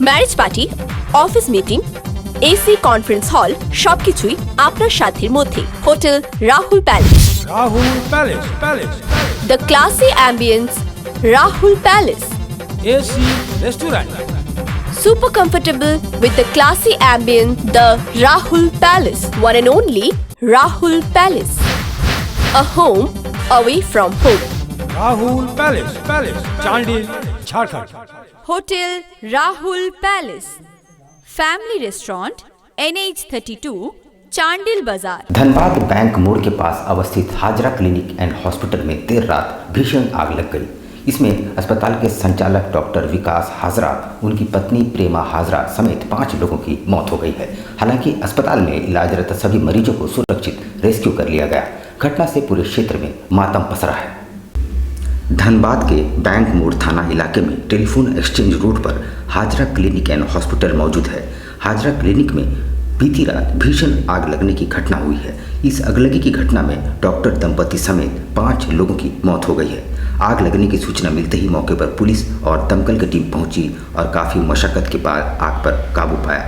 Marriage party, office meeting, AC conference hall সবকিছুই আপনার সাধ্যের মধ্যে। Hotel Rahul palace. Rahul Palace. The classy ambience Rahul palace. AC Restaurant. Super comfortable with the classy ambience, the Rahul Palace, one and only Rahul Palace. A home away from home. Rahul Palace. Chandil, Jharkhand. Hotel Rahul Palace. Family Restaurant, NH32, Chandil बाजार। Dhanbad bank मोड़ के पास अवस्थित Hazra clinic and hospital में देर रात भीषण आग लग गई। इसमें अस्पताल के संचालक डॉक्टर विकास हाजरा, उनकी पत्नी प्रेमा हाजरा समेत 5 लोगों की मौत हो गई है। हालांकि अस्पताल में इलाजरत सभी मरीजों को सुरक्षित रेस्क्यू कर लिया गया। घटना से पूरे क्षेत्र में मातम पसरा है। धनबाद के बैंक मोड़ थाना इलाके में टेलीफोन एक्सचेंज रोड पर हाजरा क्लिनिक एंड हॉस्पिटल मौजूद है। हाजरा क्लिनिक में बीती रात भीषण आग लगने की घटना हुई है। इस अगलगी की घटना में डॉक्टर दंपति समेत 5 लोगों की मौत हो गई है। आग लगने की सूचना मिलते ही मौके पर पुलिस और दमकल की टीम पहुंची और काफ़ी मशक्कत के बाद आग पर काबू पाया।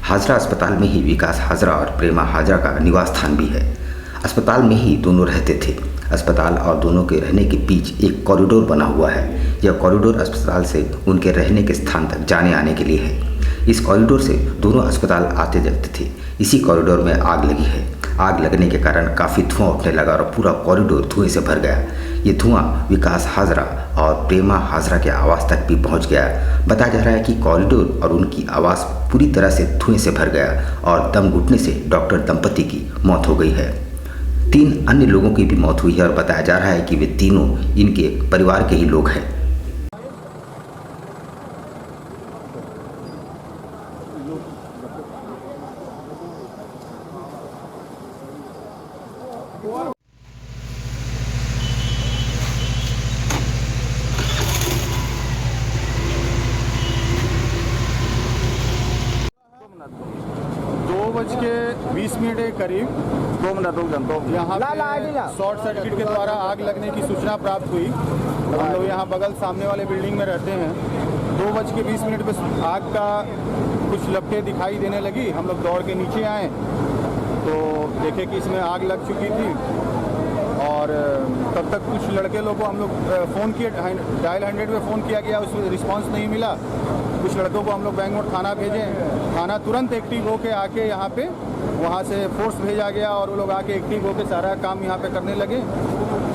हाजरा अस्पताल में ही विकास हाजरा और प्रेमा हाजरा का निवास स्थान भी है। अस्पताल में ही दोनों रहते थे। अस्पताल और दोनों के रहने के बीच एक कॉरिडोर बना हुआ है। यह कॉरिडोर अस्पताल से उनके रहने के स्थान तक जाने आने के लिए है। इस कॉरिडोर से दोनों अस्पताल आते जाते थे। इसी कॉरिडोर में आग लगी है। आग लगने के कारण काफ़ी धुआं उठने लगा और पूरा कॉरिडोर धुएं से भर गया। ये धुआं विकास हाजरा और प्रेमा हाजरा के आवास तक भी पहुंच गया। बताया जा रहा है कि कॉरिडोर और उनकी आवास पूरी तरह से धुएं से भर गया और दम घुटने से डॉक्टर दंपति की मौत हो गई है। 3 अन्य लोगों की भी मौत हुई है और बताया जा रहा है कि वे तीनों इनके परिवार के ही लोग हैं। के 20 मिनट के करीब 2 मिनट रुक जाओ। यहाँ शॉर्ट सर्किट के द्वारा आग लगने की सूचना प्राप्त हुई। हम लोग यहाँ बगल सामने वाले बिल्डिंग में रहते हैं। 2:20 पे आग का कुछ लपटें दिखाई देने लगी। हम लोग दौड़ के नीचे आए तो देखे कि इसमें आग लग चुकी थी और तब तक कुछ लड़के लोग को हम लोग फ़ोन किए, डायल 100 पे फ़ोन किया गया, उसमें रिस्पांस नहीं मिला। कुछ लड़कों को हम लोग बैंक मोड़ थाना भेजे। थाना तुरंत एक्टिव होके आके यहाँ पे वहाँ से फोर्स भेजा गया और वो लोग आके एक्टिव होके सारा काम यहाँ पे करने लगे।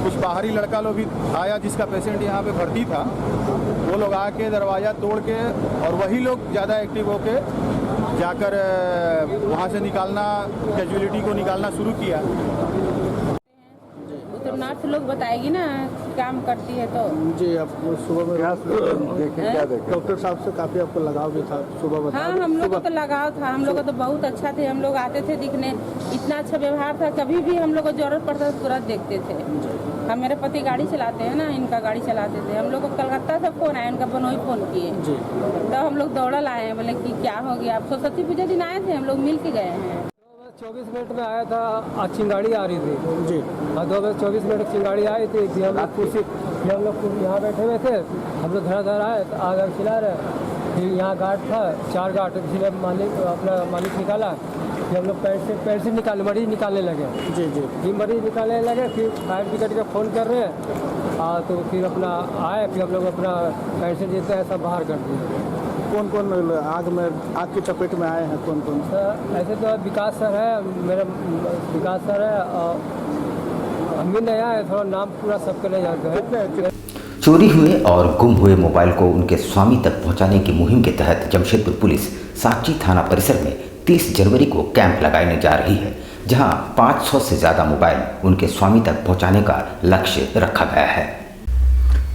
कुछ बाहरी लड़का लोग भी आया जिसका पेशेंट यहाँ पे भर्ती था। वो लोग आके दरवाज़ा तोड़ के और वही लोग ज़्यादा एक्टिव होके जाकर वहाँ से निकालना, कैजुअलिटी को निकालना शुरू किया। नर्स लोग बताएगी ना काम करती है तो जी। आप सुबह में देखें क्या देखें? डॉक्टर साहब से काफ़ी आपको लगाव भी था सुबह बता? हाँ, हम लोग को तो लगाव था। हम लोग को तो बहुत अच्छा थे। हम लोग आते थे दिखने, इतना अच्छा व्यवहार था। कभी भी हम लोग को जरूरत पड़ता था तुरंत देखते थे। हम मेरे पति गाड़ी चलाते हैं ना, इनका गाड़ी चलाते थे। हम लोग को कलकत्ता से फ़ोन आया, इनका बनोई फ़ोन किए तो हम लोग दौड़ल आए हैं। बोले कि क्या हो गया? आप सरस्वती पूजा दिन आए थे, हम लोग मिल के गए हैं। 24 मिनट में आया था। चिंगाड़ी आ रही थी जी। हाँ, 2:24 मिनट चिंगाड़ी आई थी। फिर हम लोग कुर्सी, फिर हम लोग यहाँ बैठे हुए थे। हम लोग धरा आए तो आग खिला रहे। फिर यहाँ गार्ड था, 4 गार्ड। फिर अपना मालिक निकाला। फिर हम लोग पैर से निकाले, मरीज निकालने लगे। जी। फिर मरीज निकालने लगे। फिर फायर ब्रिगेड का फ़ोन कर रहे हैं। तो फिर अपना आए। फिर हम लोग अपना पैर से जैसे है सब बाहर कर दिए। कौन आग की चपेट में आए हैं? कौन ऐसे तो विकास सर है, मेरा विकास सर है और हम भी नया है, थोड़ा नाम पूरा सबके नहीं जानते हैं। चोरी हुए और गुम हुए मोबाइल को उनके स्वामी तक पहुंचाने की मुहिम के तहत जमशेदपुर पुलिस साकची थाना परिसर में 30 जनवरी को कैंप लगाने जा रही है, जहां 500 से ज़्यादा मोबाइल उनके स्वामी तक पहुंचाने का लक्ष्य रखा गया है।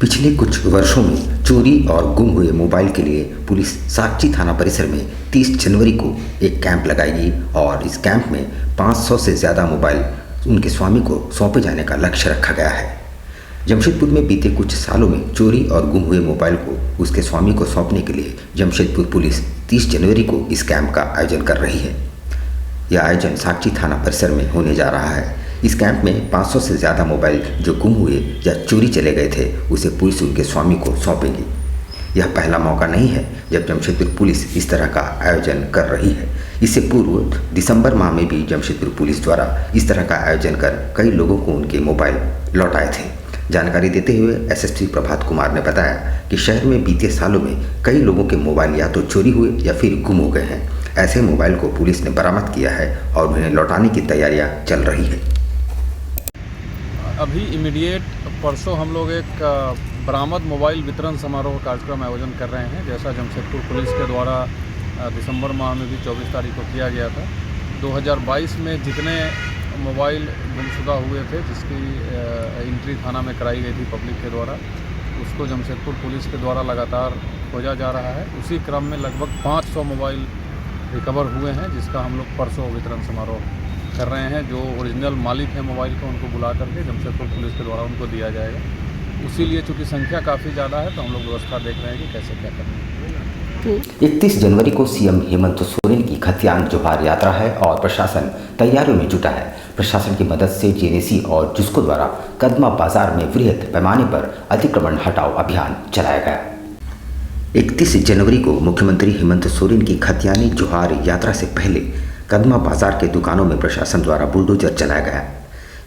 पिछले कुछ वर्षों में चोरी और गुम हुए मोबाइल के लिए पुलिस साकची थाना परिसर में 30 जनवरी को एक कैंप लगाएगी और इस कैंप में 500 से ज़्यादा मोबाइल उनके स्वामी को सौंपे जाने का लक्ष्य रखा गया है। जमशेदपुर में बीते कुछ सालों में चोरी और गुम हुए मोबाइल को उसके स्वामी को सौंपने के लिए जमशेदपुर पुलिस 30 जनवरी को इस कैंप का आयोजन कर रही है। यह आयोजन साकची थाना परिसर में होने जा रहा है। इस कैंप में 500 से ज़्यादा मोबाइल जो गुम हुए या चोरी चले गए थे उसे पुलिस उनके स्वामी को सौंपेगी। यह पहला मौका नहीं है जब जमशेदपुर पुलिस इस तरह का आयोजन कर रही है। इससे पूर्व दिसंबर माह में भी जमशेदपुर पुलिस द्वारा इस तरह का आयोजन कर कई लोगों को उनके मोबाइल लौटाए थे। जानकारी देते हुए एसएसपी प्रभात कुमार ने बताया कि शहर में बीते सालों में कई लोगों के मोबाइल या तो चोरी हुए या फिर गुम हो गए हैं। ऐसे मोबाइल को पुलिस ने बरामद किया है और उन्हें लौटाने की तैयारियां चल रही है। अभी इमीडिएट परसों हम लोग एक बरामद मोबाइल वितरण समारोह कार्यक्रम आयोजन कर रहे हैं, जैसा जमशेदपुर पुलिस के द्वारा दिसंबर माह में भी 24 तारीख को किया गया था। 2022 में जितने मोबाइल गुमशुदा हुए थे, जिसकी एंट्री थाना में कराई गई थी पब्लिक के द्वारा, उसको जमशेदपुर पुलिस के द्वारा लगातार खोजा जा रहा है। उसी क्रम में लगभग 500 मोबाइल रिकवर हुए हैं, जिसका हम लोग परसों वितरण समारोह कर रहे हैं। जो ओरिजिनल मालिक हैं मोबाइल को, उनको बुला करके जमशेदपुर पुलिस के द्वारा उनको दिया जाएगा। उसी लिए चूँकि संख्या काफ़ी ज़्यादा है, तो हम लोग व्यवस्था देख रहे हैं कि कैसे क्या करना है। 31 जनवरी को सीएम हेमंत सोरेन की खतियान जोहार यात्रा है और प्रशासन तैयारियों में जुटा है। प्रशासन की मदद से जेएनएसी और जुस्को द्वारा कदमा बाजार में वृहद पैमाने पर अतिक्रमण हटाओ अभियान चलाया गया। 31 जनवरी को मुख्यमंत्री हेमंत सोरेन की खतियानी जोहार यात्रा से पहले कदमा बाजार के दुकानों में प्रशासन द्वारा बुलडोजर चलाया गया।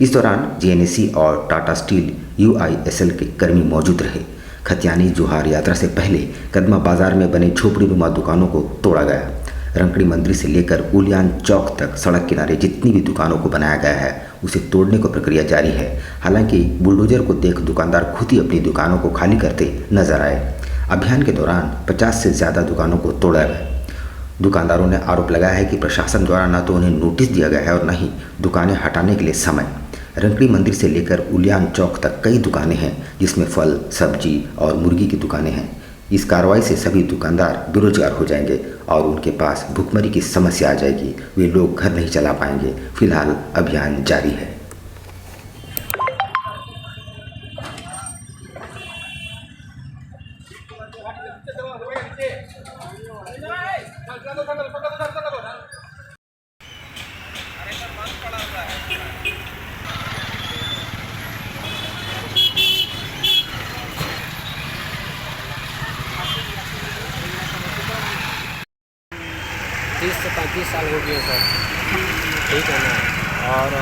इस दौरान जेएनएसी और टाटा स्टील यूआईएसएल के कर्मी मौजूद रहे। खतियानी जोहार यात्रा से पहले कदमा बाजार में बने झोपड़ीनुमा दुकानों को तोड़ा गया। रंकड़ी मंदिर से लेकर उलियान चौक तक सड़क किनारे जितनी भी दुकानों को बनाया गया है, उसे तोड़ने को प्रक्रिया जारी है। हालांकि बुलडोजर को देख दुकानदार खुद ही अपनी दुकानों को खाली करते नजर आए। अभियान के दौरान 50 से ज़्यादा दुकानों को तोड़ा गया। दुकानदारों ने आरोप लगाया है कि प्रशासन द्वारा न तो उन्हें नोटिस दिया गया है और न ही दुकानें हटाने के लिए समय। रंकड़ी मंदिर से लेकर उलियान चौक तक कई दुकानें हैं, जिसमें फल, सब्जी और मुर्गी की दुकानें हैं। इस कार्रवाई से सभी दुकानदार बेरोजगार हो जाएंगे और उनके पास भुखमरी की समस्या आ जाएगी। वे लोग घर नहीं चला पाएंगे। फिलहाल अभियान जारी है। तीस से 35 साल हो गए सर, ठीक है ना। और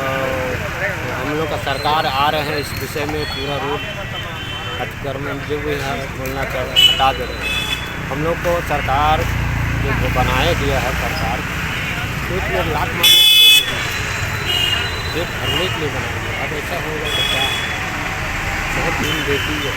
हम लोग का सरकार आ रहे हैं इस विषय में पूरा रूप अतिक्रमण जो भी है बोलना चाहिए हटा दे रहे हैं। हम लोग को सरकार जो बनाए दिया है सरकार, सिर्फ ये लात मारने के लिए नहीं, सिर्फ भरने के लिए बनाया गया। अब ऐसा होगा तो क्या, बहुत दिन देती है,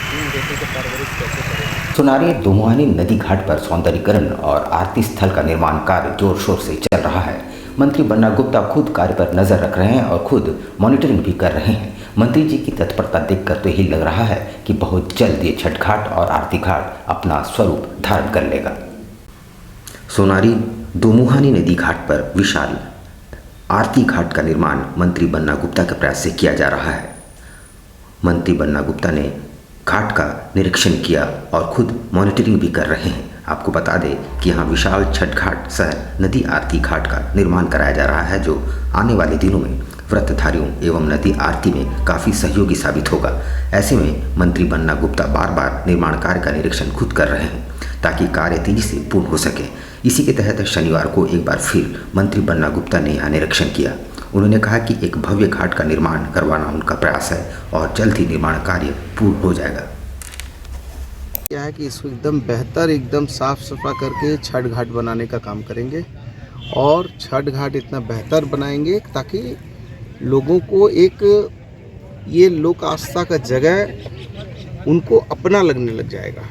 तीन बेटी के परवरिश कैसे करेंगे। सुनारी दोमुहानी नदी घाट पर सौंदर्यीकरण और आरती स्थल का निर्माण कार्य जोर शोर से चल रहा है। मंत्री बन्ना गुप्ता खुद कार्य पर नजर रख रहे हैं और खुद मॉनिटरिंग भी कर रहे हैं। मंत्री जी की तत्परता देखकर तो यही लग रहा है कि बहुत जल्द ये छठ घाट और आरती घाट अपना स्वरूप धारण कर लेगा। सोनारी दोमुहानी नदी घाट पर विशाल आरती घाट का निर्माण मंत्री बन्ना गुप्ता के प्रयास से किया जा रहा है। मंत्री बन्ना गुप्ता ने घाट का निरीक्षण किया और खुद मॉनिटरिंग भी कर रहे हैं। आपको बता दें कि यहाँ विशाल छठ घाट सह नदी आरती घाट का निर्माण कराया जा रहा है, जो आने वाले दिनों में व्रतधारियों एवं नदी आरती में काफ़ी सहयोगी साबित होगा। ऐसे में मंत्री बन्ना गुप्ता बार बार निर्माण कार्य का निरीक्षण खुद कर रहे हैं ताकि कार्य तेजी से पूर्ण हो सके। इसी के तहत शनिवार को एक बार फिर मंत्री बन्ना गुप्ता ने यहाँ निरीक्षण किया। उन्होंने कहा कि एक भव्य घाट का निर्माण करवाना उनका प्रयास है और जल्द ही निर्माण कार्य पूर्ण हो जाएगा। क्या है कि इसको एकदम बेहतर, एकदम साफ सफा करके छठ घाट बनाने का काम करेंगे और छठ घाट इतना बेहतर बनाएंगे ताकि लोगों को एक ये लोक आस्था का जगह उनको अपना लगने लग जाएगा।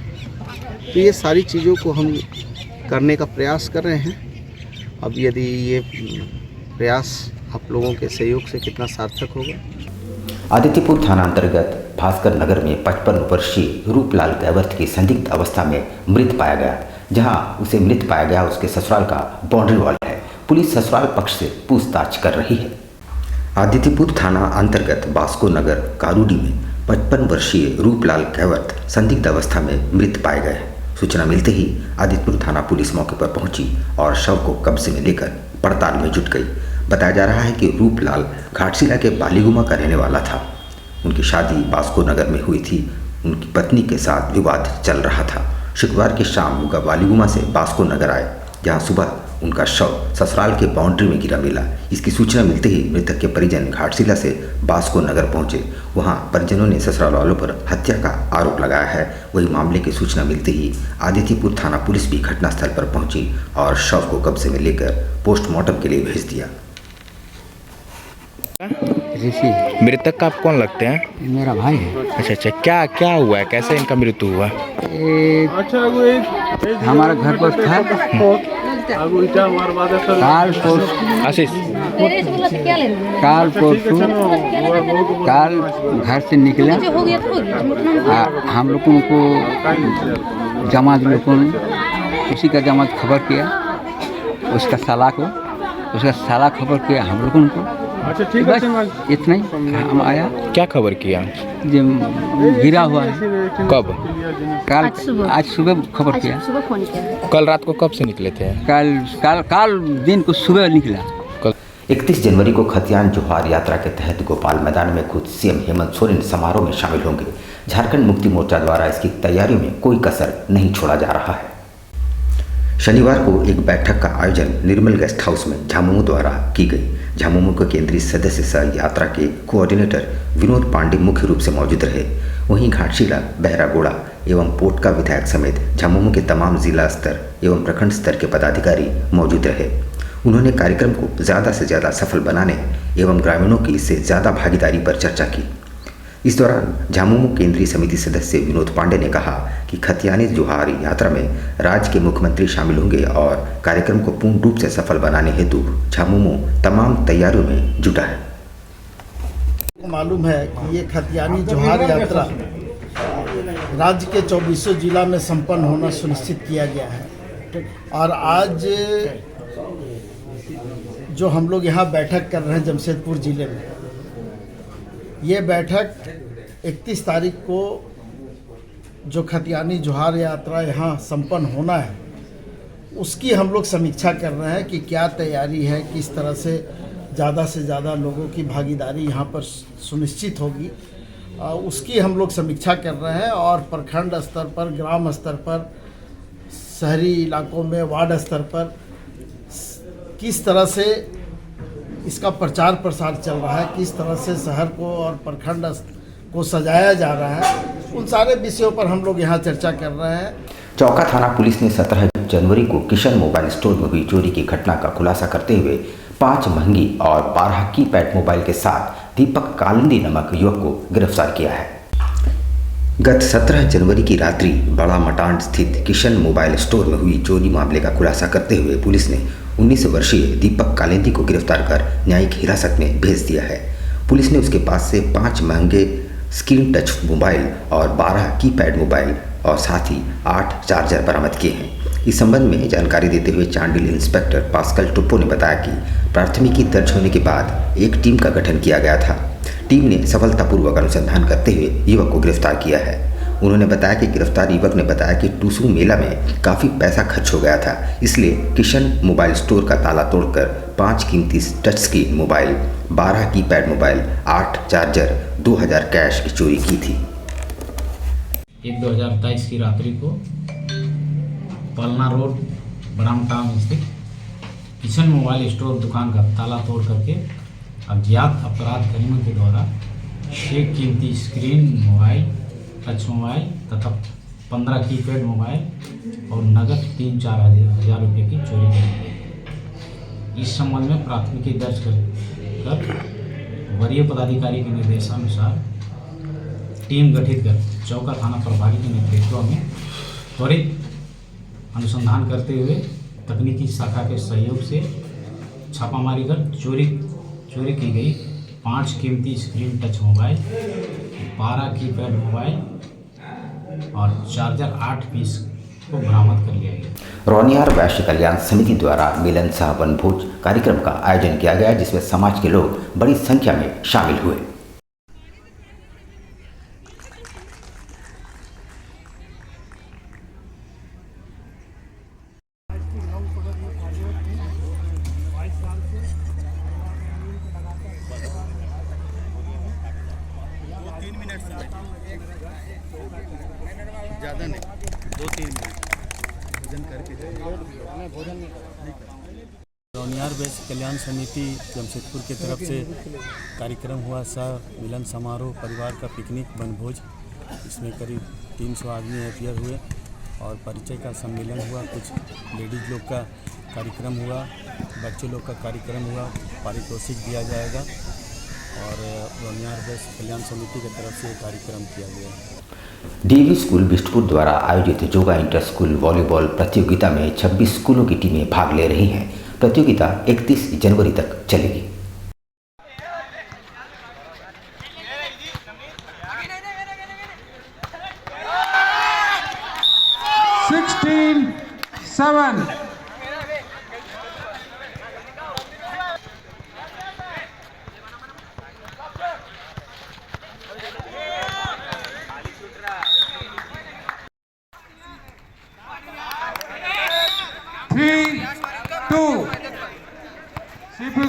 तो ये सारी चीज़ों को हम करने का प्रयास कर रहे हैं। अब यदि ये प्रयास आप लोगों के सहयोग से कितना सार्थक होगा। आदित्यपुर थाना अंतर्गत भास्कर नगर में 55 वर्षीय रूपलाल कैवर्थ की संदिग्ध अवस्था में मृत पाया गया। जहां उसे मृत पाया गया उसके ससुराल का बाउंड्री वॉल है। पुलिस ससुराल पक्ष से पूछताछ कर रही है। आदित्यपुर थाना अंतर्गत बास्को नगर कारूडी में 55 वर्षीय रूपलाल कैवर्थ संदिग्ध अवस्था में मृत पाए गए। सूचना मिलते ही आदित्यपुर थाना पुलिस मौके पर पहुंची और शव को कब्जे में लेकर पड़ताल में जुट गई। बताया जा रहा है कि रूपलाल घाटशिला के बालीगुमा का रहने वाला था। उनकी शादी बास्को नगर में हुई थी। उनकी पत्नी के साथ विवाद चल रहा था। शुक्रवार की शाम वो वालीगुमा से बास्को नगर आए, जहां सुबह उनका शव ससुराल के बाउंड्री में गिरा मिला। इसकी सूचना मिलते ही मृतक के परिजन घाटशिला से बास्को नगर पहुंचे। वहां परिजनों ने ससुराल वालों पर हत्या का आरोप लगाया है। वही मामले की सूचना मिलते ही आदित्यपुर थाना पुलिस भी घटनास्थल पर पहुंची और शव को कब्जे में लेकर पोस्टमार्टम के लिए भेज दिया। ऋषि, मृतक का आप कौन लगते हैं? मेरा भाई है। अच्छा, क्या क्या हुआ है, कैसे इनका मृत्यु हुआ? हमारा घर पर था, काल घर से निकला, हम लोगों को जमात लोगों ने उसी का जमात खबर किया, उसका साला खबर किया हम लोगों को। अच्छा, ठीक है, इतना ही हम आया। क्या खबर किया? जो गिरा हुआ है। कब? आज सुबह खबर किया। कल रात को कब से निकले थे? कल दिन को सुबह निकला। 31 जनवरी को खतियान जोहार यात्रा के तहत गोपाल मैदान में खुद सीएम हेमंत सोरेन समारोह में शामिल होंगे। झारखंड मुक्ति मोर्चा द्वारा इसकी तैयारियों में कोई कसर नहीं छोड़ा जा रहा है। शनिवार को एक बैठक का आयोजन निर्मल गेस्ट हाउस में झामुमो द्वारा की गई। झामुमो के केंद्रीय सदस्य सह यात्रा के कोऑर्डिनेटर विनोद पांडे मुख्य रूप से मौजूद रहे। वहीं घाटशिला, बहरागोड़ा एवं पोटका विधायक समेत झामुमो के तमाम जिला स्तर एवं प्रखंड स्तर के पदाधिकारी मौजूद रहे। उन्होंने कार्यक्रम को ज़्यादा से ज़्यादा सफल बनाने एवं ग्रामीणों की इससे ज़्यादा भागीदारी पर चर्चा की। इस दौरान झामुमो केंद्रीय समिति सदस्य विनोद पांडे ने कहा कि खतियानी जोहार यात्रा में राज्य के मुख्यमंत्री शामिल होंगे और कार्यक्रम को पूर्ण रूप से सफल बनाने हेतु झामुमो तमाम तैयारियों में जुटा है। मालूम है कि ये खतियानी जोहार यात्रा राज्य के 24 जिला में संपन्न होना सुनिश्चित किया गया है और आज जो हम लोग यहाँ बैठक कर रहे हैं जमशेदपुर जिले में, ये बैठक 31 तारीख को जो खतियानी जोहार यात्रा यहाँ संपन्न होना है उसकी हम लोग समीक्षा कर रहे हैं कि क्या तैयारी है, किस तरह से ज़्यादा लोगों की भागीदारी यहाँ पर सुनिश्चित होगी, उसकी हम लोग समीक्षा कर रहे हैं। और प्रखंड स्तर पर, ग्राम स्तर पर, शहरी इलाकों में, वार्ड स्तर पर किस तरह से इसका प्रचार प्रसार चल रहा है, किस तरह से शहर को और प्रखंड को सजाया जा रहा है, उन सारे विषयों पर हम लोग यहाँ चर्चा कर रहे हैं। चौका थाना पुलिस ने 17 जनवरी को किशन मोबाइल स्टोर में हुई चोरी की घटना का खुलासा करते हुए 5 महंगी और 12 कीपैड मोबाइल के साथ दीपक कालिंदी नामक युवक को गिरफ्तार किया है। गत 17 जनवरी की रात्रि बड़ा मटांड स्थित किशन मोबाइल स्टोर में हुई चोरी मामले का खुलासा करते हुए पुलिस ने 19 वर्षीय दीपक कालिंदी को गिरफ्तार कर न्यायिक हिरासत में भेज दिया है। पुलिस ने उसके पास से 5 महंगे स्क्रीन टच मोबाइल और 12 कीपैड मोबाइल और साथ ही 8 चार्जर बरामद किए हैं। इस संबंध में जानकारी देते हुए चांडिल इंस्पेक्टर पास्कल टुप्पो ने बताया कि प्राथमिकी दर्ज होने के बाद एक टीम का गठन किया गया था। टीम ने सफलतापूर्वक अनुसंधान करते हुए युवक को गिरफ्तार किया है। उन्होंने बताया कि गिरफ्तार युवक ने बताया कि टूसू मेला में काफ़ी पैसा खर्च हो गया था, इसलिए किशन मोबाइल स्टोर का ताला तोड़कर 5 कीमती touch screen mobile, 12 keypad mobile, 8 charger, 2000 cash की चोरी की थी। 1/2023 की रात्रि को पलना रोड ब्राह्मटाउन स्थित किशन मोबाइल स्टोर दुकान का ताला तोड़ करके अज्ञात अपराधकर्मियों के द्वारा 6 कीमती स्क्रीन मोबाइल, टच मोबाइल तथा 15 कीपैड मोबाइल और नगद 3-4 हज़ार रुपये की चोरी करी। इस संबंध में प्राथमिकी दर्ज कर वरीय पदाधिकारी के निर्देशानुसार टीम गठित कर चौका थाना प्रभारी के नेतृत्व में त्वरित अनुसंधान करते हुए तकनीकी शाखा के सहयोग से छापामारी कर चोरी की गई 5 कीमती screen touch mobile, 12 keypad mobile और चार्जर 8 पीस को बरामद कर लिया गया। रौनियार वैश्य कल्याण समिति द्वारा मिलन सह वनभोज कार्यक्रम का आयोजन किया गया, जिसमें समाज के लोग बड़ी संख्या में शामिल हुए। ज़्यादा नहीं, 2-3 मिनट भोजन करके भोजन रौनियार बेस कल्याण समिति जमशेदपुर की तरफ से कार्यक्रम हुआ मिलन समारोह परिवार का पिकनिक वनभोज। इसमें करीब 300 आदमी अपीयर हुए और परिचय का सम्मेलन हुआ, कुछ लेडीज़ लोग का कार्यक्रम हुआ, बच्चे लोग का कार्यक्रम हुआ, पारितोषिक दिया जाएगा और रौनियार बेस कल्याण समिति की तरफ से कार्यक्रम किया गया है। डीवी स्कूल बिष्टपुर द्वारा आयोजित जोगा इंटर स्कूल वॉलीबॉल प्रतियोगिता में 26 स्कूलों की टीमें भाग ले रही हैं। प्रतियोगिता 31 जनवरी तक चलेगी।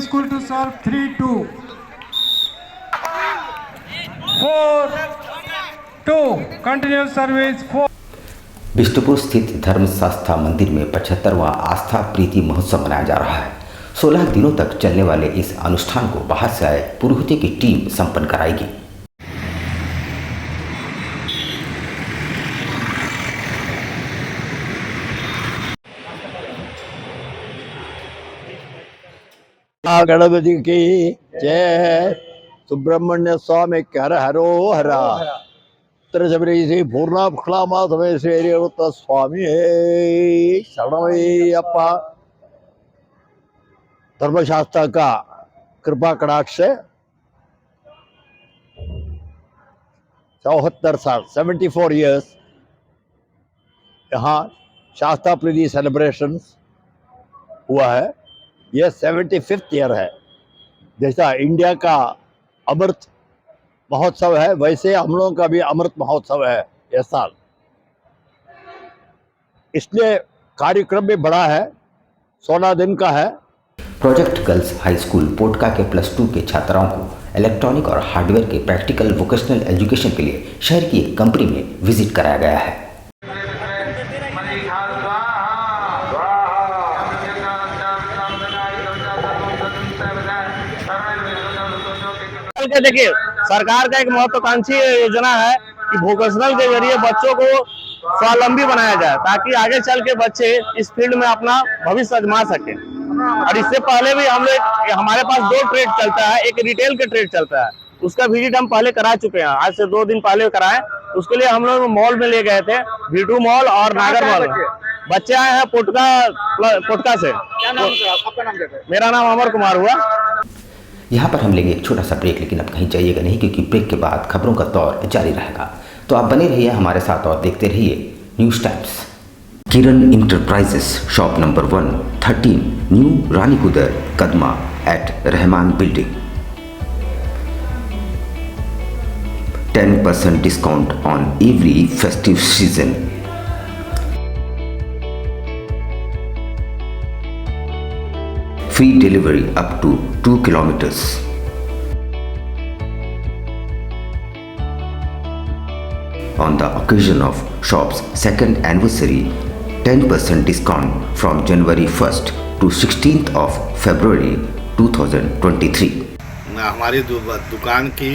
School to serve 3-2, 4-2, continuous service 4। Bistupur स्थित धर्म शास्त्रा मंदिर में 75वां आस्था प्रीति महोत्सव मनाया जा रहा है। 16 दिनों तक चलने वाले इस अनुष्ठान को बाहर से आए पुरोहितों की टीम संपन्न कराएगी। गणपति की जय। सुब्रह्मण्य स्वामी हर हरो हरा त्रिशबरी श्री पूर्णाक्षलामा समेश्वरी स्वामी शरणमय्यप्पा। धर्मशास्त्र का कृपा कटाक्ष से 74 साल 74 इयर्स यहाँ शास्त्रा प्रीति सेलिब्रेशंस हुआ है। यह 75th ईयर है। जैसा इंडिया का अमृत महोत्सव है वैसे हम लोगों का भी अमृत महोत्सव है यह साल, इसलिए कार्यक्रम भी बड़ा है, 16 दिन का है। Project girls high school Potka के +2 के छात्राओं को इलेक्ट्रॉनिक और हार्डवेयर के प्रैक्टिकल वोकेशनल एजुकेशन के लिए शहर की एक कंपनी में विजिट कराया गया है। देखिए, सरकार का एक महत्वाकांक्षी योजना है कि वोकेशनल के जरिए बच्चों को स्वावलंबी बनाया जाए ताकि आगे चल के बच्चे इस फील्ड में अपना भविष्य आजमा सके। और इससे पहले भी हम लोग हमारे पास 2 ट्रेड चलता है, एक रिटेल के ट्रेड चलता है, उसका विजिट हम पहले करा चुके हैं, आज से 2 दिन पहले कराए। उसके लिए हम लोग मॉल में ले गए थे, V2 मॉल और नागर मॉल। बच्चे आए हैं पोटका से। क्या नाम है आपका? नाम मेरा नाम अमर कुमार हुआ। यहाँ पर हम लेंगे एक छोटा सा ब्रेक, लेकिन अब कहीं जाइएगा नहीं क्योंकि ब्रेक के बाद खबरों का दौर जारी रहेगा। तो आप बने रहिए हमारे साथ और देखते रहिए news times. Kiran enterprises shop number 113 new Ranikudar Kadma at Rahman building. 10% discount on every festive season. Free delivery up to 2 kilometers. On the occasion of shop's 2nd anniversary, 10% discount from January 1st to 16th of February 2023. हमारी दुकान की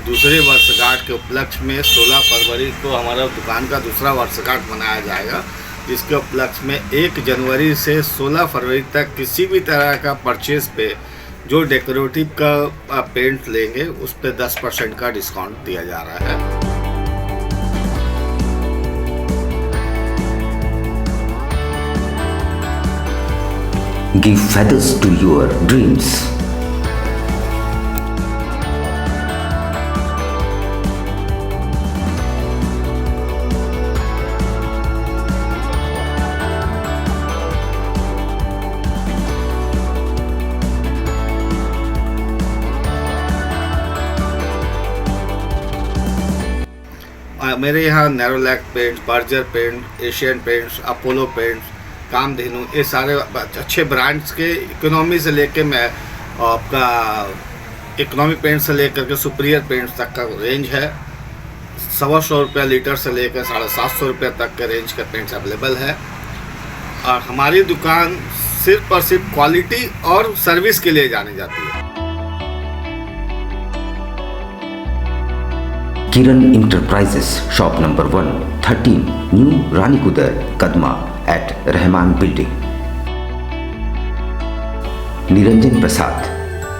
दूसरे वर्षगांठ के उपलक्ष्य में 16 फरवरी को हमारा दुकान का दूसरा वर्षगांठ मनाया जाएगा, जिसके उपलक्ष्य में 1 जनवरी से 16 फरवरी तक किसी भी तरह का परचेज पे जो डेकोरेटिव का पेंट लेंगे उस पे 10% का डिस्काउंट दिया जा रहा है। Give feathers to your dreams. मेरे यहाँ Nerolac paint, Berger paint, Asian Paints, Apollo paints, Kamdhenu, ये सारे अच्छे ब्रांड्स के इकोनॉमी से लेके मैं आपका इकोनॉमिक पेंट से लेकर के सुपीरियर पेंट्स तक का रेंज है। 125 रुपये लीटर से लेकर 750 रुपये तक के रेंज के पेंट्स अवेलेबल है। और हमारी दुकान सिर्फ और सिर्फ क्वालिटी और सर्विस के लिए जानी जाती है। Kiran enterprises, shop number 113, new Ranikudar, Kadma at Rahman building. Niranjan Prasad,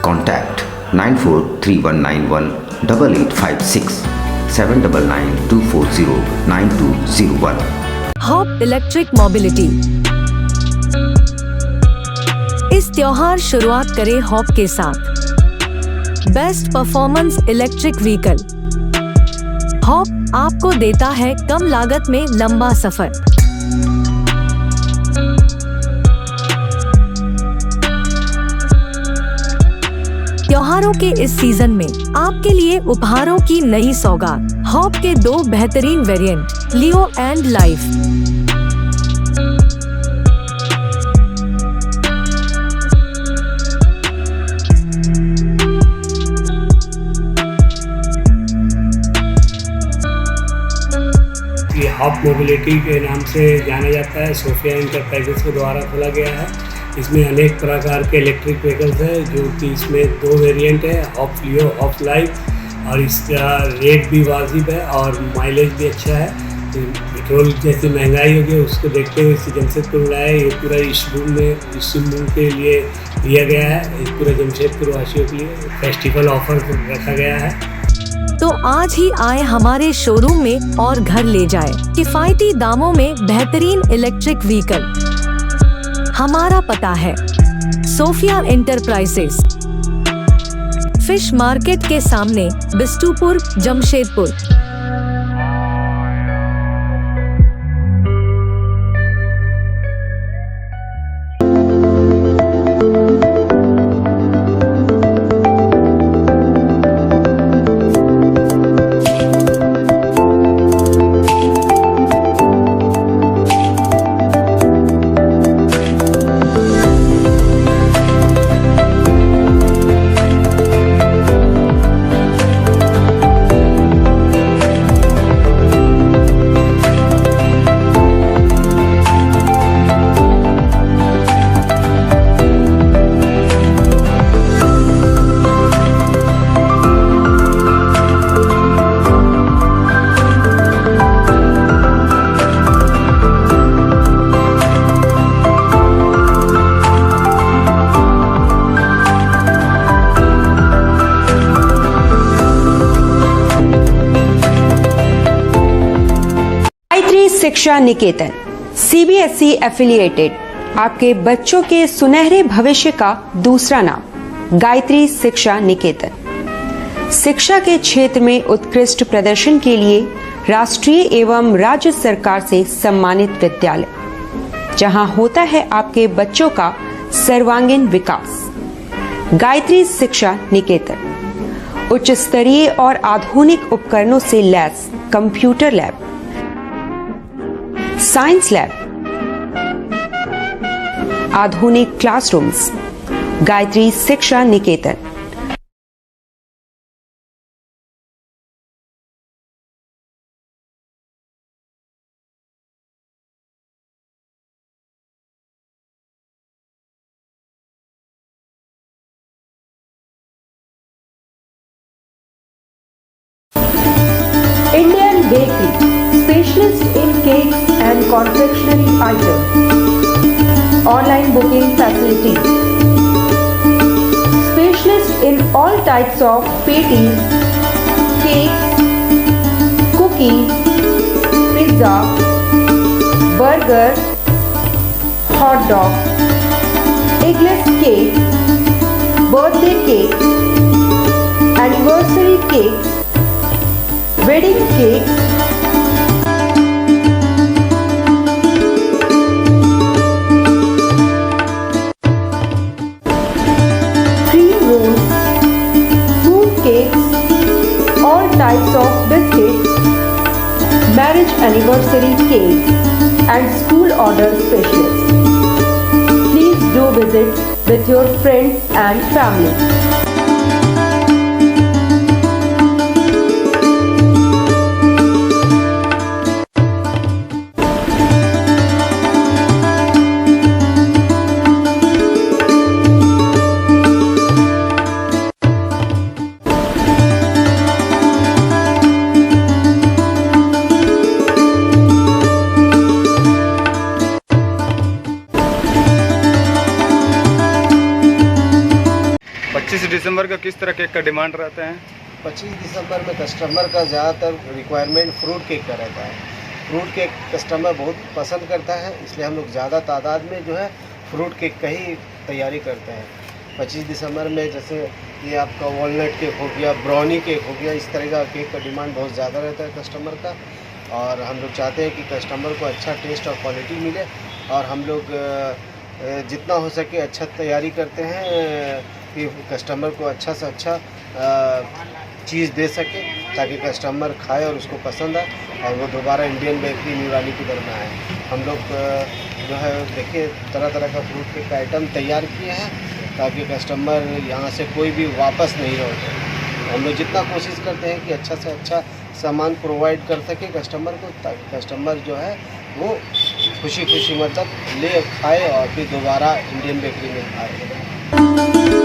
contact 9431918856 7992409201। Hop electric mobility. इस त्योहार शुरुआत करें हॉप के साथ। Best performance electric vehicle. Hop आपको देता है कम लागत में लंबा सफर। त्योहारों के इस सीजन में आपके लिए उपहारों की नई सौगात। हॉप के 2 बेहतरीन variant, Leo and life. Hop mobility के नाम से जाना जाता है, सोफिया इंटरप्राइजेस के द्वारा खोला गया है। इसमें अनेक प्रकार के इलेक्ट्रिक व्हीकल्स है, जो कि इसमें 2 वेरिएंट है, हॉप लियो, हॉप लाइफ। और इसका रेट भी वाजिब है और माइलेज भी अच्छा है। पेट्रोल जैसी महंगाई होगी उसको देखते हुए इसे जमशेदपुर लाया। ये पूरा इस मूव के लिए दिया गया है, इस पूरे जमशेदपुर वासियों के लिए फेस्टिवल ऑफर रखा गया है। तो आज ही आए हमारे शोरूम में और घर ले जाए किफायती दामों में बेहतरीन इलेक्ट्रिक व्हीकल। हमारा पता है सोफिया इंटरप्राइजेस, फिश मार्केट के सामने, बिष्टुपुर, जमशेदपुर। शिक्षा निकेतन CBSE एफिलिएटेड आपके बच्चों के सुनहरे भविष्य का दूसरा नाम गायत्री शिक्षा निकेतन। शिक्षा के क्षेत्र में उत्कृष्ट प्रदर्शन के लिए राष्ट्रीय एवं राज्य सरकार से सम्मानित विद्यालय, जहां होता है आपके बच्चों का सर्वांगीण विकास। गायत्री शिक्षा निकेतन उच्च स्तरीय और आधुनिक उपकरणों से lace computer lab, science lab, आधुनिक क्लासरूम्स। गायत्री शिक्षा निकेतन। Indian Bakery, specialist in cakes and confectionery items. Online booking facilities. Specialist in all types of patties, cakes, cookies, pizza, burger, hot dog, eggless cake, birthday cake, anniversary cakes, wedding cakes, cream rolls, fruit cakes, all types of biscuits, marriage anniversary cakes, and school order specialists. Please do visit with your friends and family. 25 दिसंबर का किस तरह cake का demand रहता है? 25 दिसंबर में customer का ज़्यादातर requirement fruit cake का रहता है। फ्रूट केक कस्टमर बहुत पसंद करता है, इसलिए हम लोग ज़्यादा तादाद में जो है फ्रूट केक का ही तैयारी करते हैं। 25 दिसंबर में जैसे ये आपका वॉलनट केक हो गया, ब्राउनी केक हो गया, इस तरह का केक का डिमांड बहुत ज़्यादा रहता है कस्टमर का। और हम लोग चाहते हैं कि कस्टमर को अच्छा टेस्ट और क्वालिटी मिले, और हम लोग जितना हो सके अच्छा तैयारी करते हैं कि कस्टमर को अच्छा से अच्छा चीज़ दे सके, ताकि कस्टमर खाए और उसको पसंद आए और वो दोबारा इंडियन बेकरी न्यूराली की तरफ आए। हम लोग जो है देखिए तरह तरह का फ्रूट केक का आइटम तैयार किए हैं, ताकि कस्टमर यहाँ से कोई भी वापस नहीं लौटे। हम लोग जितना कोशिश करते हैं कि अच्छा से अच्छा सामान प्रोवाइड कर सके कस्टमर को, ताकि कस्टमर जो है वो खुशी खुशी मतलब ले खाए और फिर दोबारा इंडियन बेकरी में आए।